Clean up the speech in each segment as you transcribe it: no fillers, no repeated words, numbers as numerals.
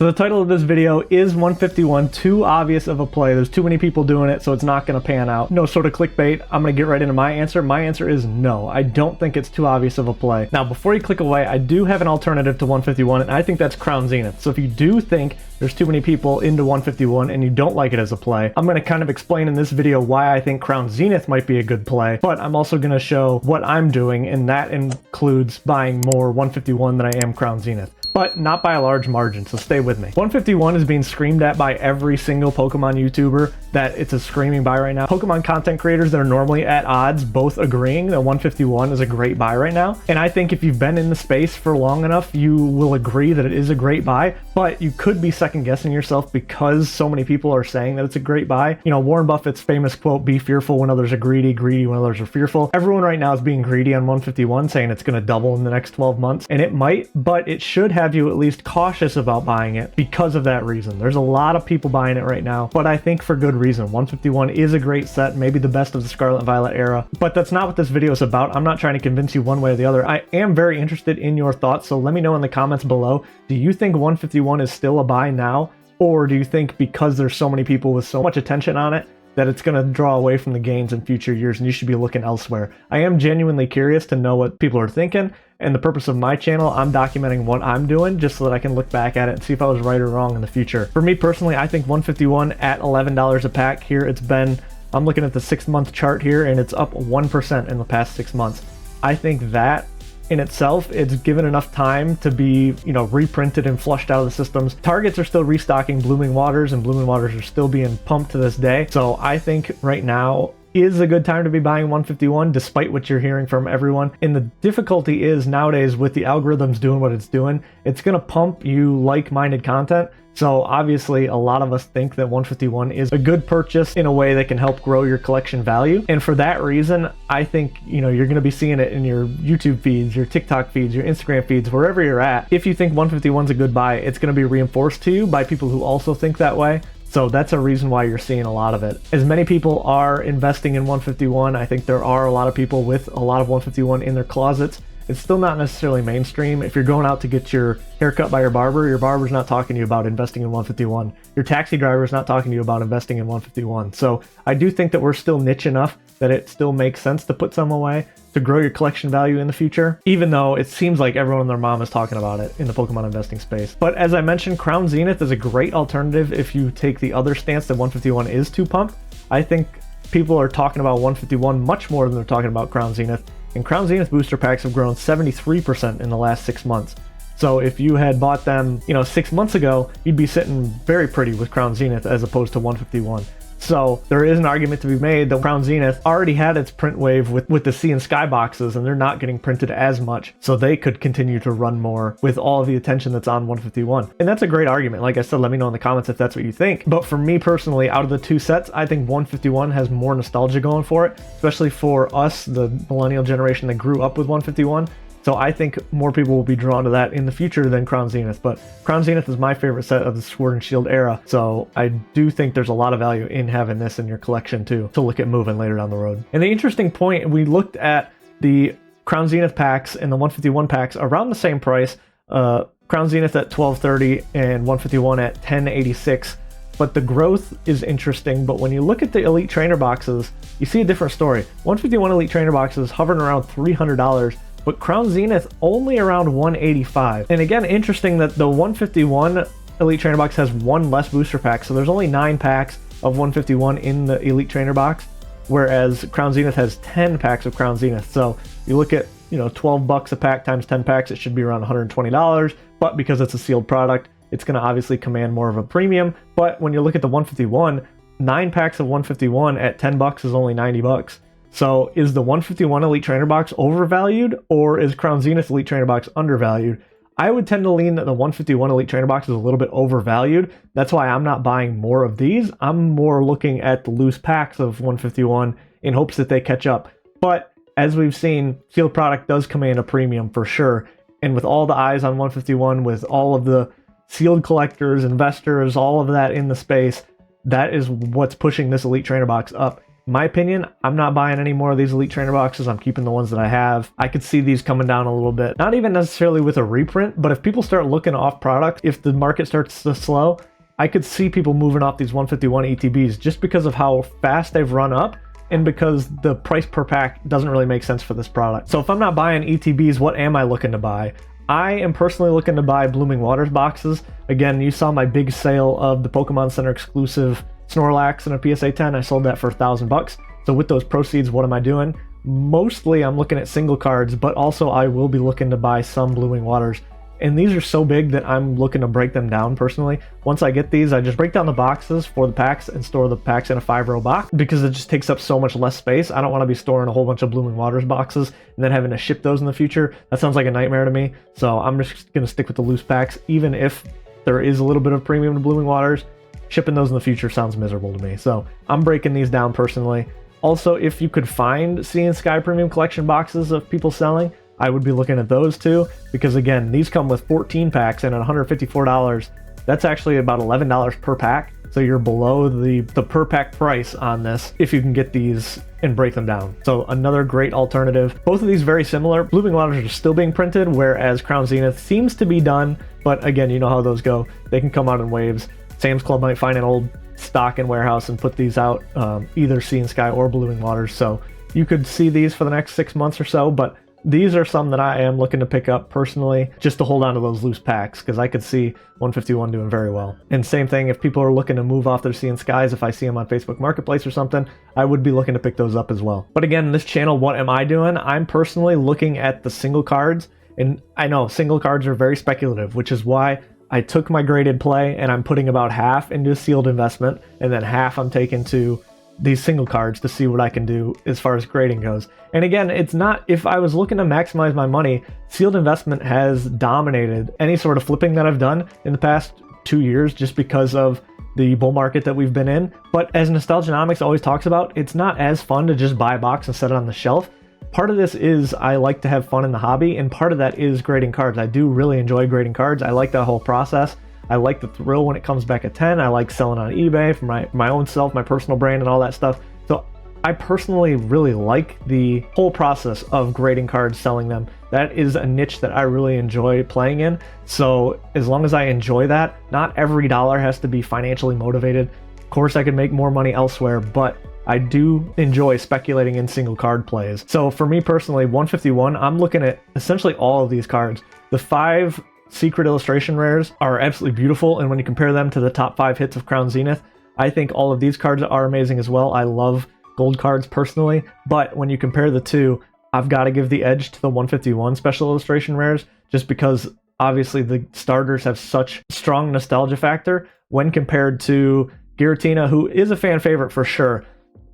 So the title of this video is 151 too obvious of a play? There's too many people doing it, so it's not going to pan out. No sort of clickbait. I'm going to get right into my answer. My answer is no. I don't think it's too obvious of a play. Now, before you click away, I do have an alternative to 151, and I think that's Crown Zenith. So if you do think there's too many people into 151 and you don't like it as a play, I'm going to kind of explain in this video why I think Crown Zenith might be a good play, but I'm also going to show what I'm doing, and that includes buying more 151 than I am Crown Zenith, but not by a large margin, so stay with me. 151 is being screamed at by every single Pokemon YouTuber that it's a screaming buy right now. Pokemon content creators that are normally at odds both agreeing that 151 is a great buy right now, and I think if you've been in the space for long enough, you will agree that it is a great buy, but you could be second guessing yourself because so many people are saying that it's a great buy. You know, Warren Buffett's famous quote, "Be fearful when others are greedy, greedy when others are fearful." Everyone right now is being greedy on 151, saying it's going to double in the next 12 months, and it might, but it should have you at least cautious about buying it because of that reason. There's a lot of people buying it right now, but I think for good reason. 151 is a great set, maybe the best of the Scarlet and Violet era, but that's not what this video is about. I'm not trying to convince you one way or the other. I am very interested in your thoughts, so let me know in the comments below. Do you think 151 is still a buy now? Or do you think because there's so many people with so much attention on it that it's going to draw away from the gains in future years and you should be looking elsewhere? I am genuinely curious to know what people are thinking, and the purpose of my channel, I'm documenting what I'm doing just so that I can look back at it and see if I was right or wrong in the future. For me personally, I think 151 at $11 a pack here, it's been, I'm looking at the 6-month chart here, and it's up 1% in the past 6 months. I think that in itself, it's given enough time to be, you know, reprinted and flushed out of the systems. Targets are still restocking Blooming Waters, and Blooming Waters are still being pumped to this day. So I think right now is a good time to be buying 151, despite what you're hearing from everyone. And the difficulty is nowadays with the algorithms doing what it's doing, it's going to pump you like-minded content. So obviously a lot of us think that 151 is a good purchase in a way that can help grow your collection value. And for that reason, I think, you know, you're going to be seeing it in your YouTube feeds, your TikTok feeds, your Instagram feeds, wherever you're at. If you think 151 is a good buy, it's going to be reinforced to you by people who also think that way. So that's a reason why you're seeing a lot of it. As many people are investing in 151, I think there are a lot of people with a lot of 151 in their closets. It's still not necessarily mainstream. If you're going out to get your haircut by your barber's not talking to you about investing in 151. Your taxi driver's not talking to you about investing in 151. So I do think that we're still niche enough that it still makes sense to put some away to grow your collection value in the future, even though it seems like everyone and their mom is talking about it in the Pokemon investing space. But as I mentioned, Crown Zenith is a great alternative if you take the other stance that 151 is too pumped. I think people are talking about 151 much more than they're talking about Crown Zenith. And Crown Zenith booster packs have grown 73% in the last 6 months. So if you had bought them, you know, 6 months ago, you'd be sitting very pretty with Crown Zenith as opposed to 151. So there is an argument to be made that Crown Zenith already had its print wave with the Sea and Sky boxes, and they're not getting printed as much. So they could continue to run more with all of the attention that's on 151. And that's a great argument. Like I said, let me know in the comments if that's what you think. But for me personally, out of the two sets, I think 151 has more nostalgia going for it, especially for us, the millennial generation that grew up with 151. So I think more people will be drawn to that in the future than Crown Zenith. But Crown Zenith is my favorite set of the Sword and Shield era. So I do think there's a lot of value in having this in your collection too, to look at moving later down the road. And the interesting point, we looked at the Crown Zenith packs and the 151 packs around the same price. Crown Zenith at $12.30 and 151 at $10.86. But the growth is interesting. But when you look at the Elite Trainer boxes, you see a different story. 151 Elite Trainer boxes hovering around $300. But Crown Zenith only around $185. And again, interesting that the 151 Elite Trainer box has one less booster pack, so there's only 9 packs of 151 in the Elite Trainer box, whereas Crown Zenith has 10 packs of Crown Zenith. So you look at, you know, 12 bucks a pack times 10 packs, it should be around $120, but because it's a sealed product, it's going to obviously command more of a premium. But when you look at the 151, 9 packs of 151 at 10 bucks is only 90 bucks. So is the 151 Elite Trainer box overvalued, or is Crown Zenith Elite Trainer box undervalued? I would tend to lean that the 151 Elite Trainer box is a little bit overvalued. That's why I'm not buying more of these. I'm more looking at the loose packs of 151 in hopes that they catch up. But as we've seen, sealed product does command a premium for sure. And with all the eyes on 151, with all of the sealed collectors, investors, all of that in the space, that is what's pushing this Elite Trainer box up. my opinion, I'm not buying any more of these Elite Trainer boxes. I'm keeping the ones that I have. I could see these coming down a little bit. Not even necessarily with a reprint, but if people start looking off product, if the market starts to slow, I could see people moving off these 151 ETBs just because of how fast they've run up and because the price per pack doesn't really make sense for this product. So if I'm not buying ETBs, what am I looking to buy? I am personally looking to buy Blooming Waters boxes. Again, you saw my big sale of the Pokemon Center exclusive Snorlax and a PSA 10. I sold that for $1,000. So with those proceeds, what am I doing? Mostly I'm looking at single cards, but also I will be looking to buy some Blooming Waters. And these are so big that I'm looking to break them down personally. Once I get these, I just break down the boxes for the packs and store the packs in a 5-row box because it just takes up so much less space. I don't want to be storing a whole bunch of Blooming Waters boxes and then having to ship those in the future. That sounds like a nightmare to me. So I'm just going to stick with the loose packs. Even if there is a little bit of premium to Blooming Waters, shipping those in the future sounds miserable to me. So I'm breaking these down personally. Also, if you could find Sea and Sky Premium Collection boxes of people selling, I would be looking at those too, because again, these come with 14 packs and at $154, that's actually about $11 per pack. So you're below the per pack price on this if you can get these and break them down. So another great alternative. Both of these very similar. Blooming Waters are still being printed, whereas Crown Zenith seems to be done. But again, you know how those go. They can come out in waves. Sam's Club might find an old stock in warehouse and put these out, either Sea and Sky or Blooming Waters. So you could see these for the next 6 months or so, but these are some that I am looking to pick up personally just to hold on to those loose packs because I could see 151 doing very well. And same thing, if people are looking to move off their Sea and Skies, if I see them on Facebook Marketplace or something, I would be looking to pick those up as well. But again, this channel, what am I doing? I'm personally looking at the single cards, and I know single cards are very speculative, which is why I took my graded play and I'm putting about half into a sealed investment and then half I'm taking to these single cards to see what I can do as far as grading goes. And again, it's not, if I was looking to maximize my money, sealed investment has dominated any sort of flipping that I've done in the past 2 years just because of the bull market that we've been in. But as Nostalgianomics always talks about, it's not as fun to just buy a box and set it on the shelf. Part of this is I like to have fun in the hobby, and part of that is grading cards. I do really enjoy grading cards. I like that whole process. I like the thrill when it comes back at 10. I like selling on eBay for my own self, my personal brand and all that stuff. So I personally really like the whole process of grading cards, selling them. That is a niche that I really enjoy playing in. So as long as I enjoy that, not every dollar has to be financially motivated. Of course, I could make more money elsewhere, but I do enjoy speculating in single card plays. So for me personally, 151, I'm looking at essentially all of these cards. The 5 secret illustration rares are absolutely beautiful, and when you compare them to the top 5 hits of Crown Zenith, I think all of these cards are amazing as well. I love gold cards personally, but when you compare the two, I've got to give the edge to the 151 special illustration rares just because obviously the starters have such strong nostalgia factor when compared to Giratina, who is a fan favorite for sure.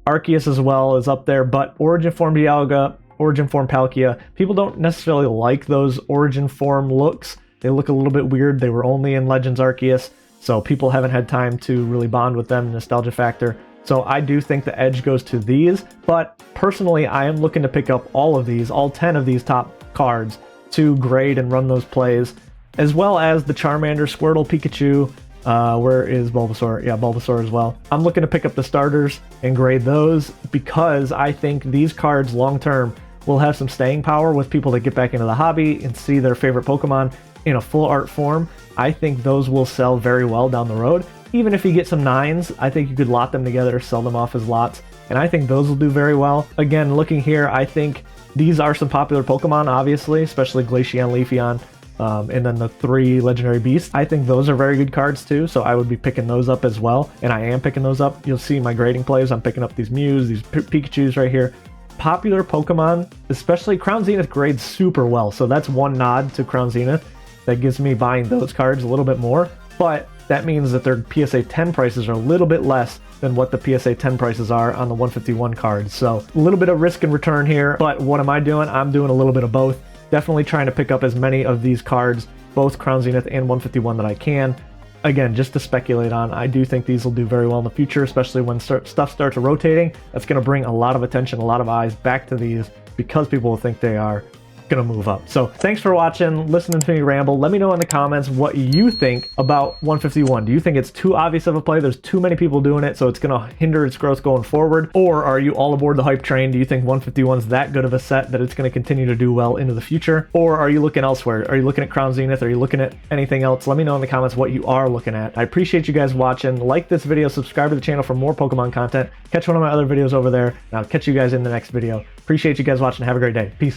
Arceus as well is up there, but Origin Form Dialga, Origin Form Palkia, people don't necessarily like those Origin Form looks. They look a little bit weird. They were only in Legends Arceus, so people haven't had time to really bond with them, nostalgia factor. So I do think the edge goes to these, but personally I am looking to pick up all of these, all 10 of these top cards to grade and run those plays, as well as the Charmander, Squirtle, Pikachu, where is Bulbasaur? Yeah, Bulbasaur as well. I'm looking to pick up the starters and grade those because I think these cards long term will have some staying power with people that get back into the hobby and see their favorite Pokemon in a full art form. I think those will sell very well down the road. Even if you get some 9s, I think you could lot them together, sell them off as lots, and I think those will do very well. Again, looking here, I think these are some popular Pokemon, obviously, especially Glaceon, Leafeon, and then the 3 legendary beasts. I think those are very good cards too, so I would be picking those up as well, and I am picking those up. You'll see my grading plays. I'm picking up these Mews, these Pikachus right here. Popular Pokemon, especially Crown Zenith, grades super well, so that's one nod to Crown Zenith that gives me buying those cards a little bit more, but that means that their PSA 10 prices are a little bit less than what the PSA 10 prices are on the 151 cards. So a little bit of risk and return here, but what am I doing? I'm doing a little bit of both. Definitely trying to pick up as many of these cards, both Crown Zenith and 151 that I can. Again, just to speculate on, I do think these will do very well in the future, especially when stuff starts rotating. That's going to bring a lot of attention, a lot of eyes back to these because people will think they are gonna move up. So thanks for watching, listening to me ramble. Let me know in the comments what you think about 151. Do you think it's too obvious of a play? There's too many people doing it, so it's gonna hinder its growth going forward? Or are you all aboard the hype train? Do you think 151 is that good of a set that it's gonna continue to do well into the future? Or are you looking elsewhere? Are you looking at Crown Zenith? Are you looking at anything else? Let me know in the comments what you are looking at. I appreciate you guys watching. Like this video, subscribe to the channel for more Pokemon content. Catch one of my other videos over there, and I'll catch you guys in the next video. Appreciate you guys watching. Have a great day. Peace.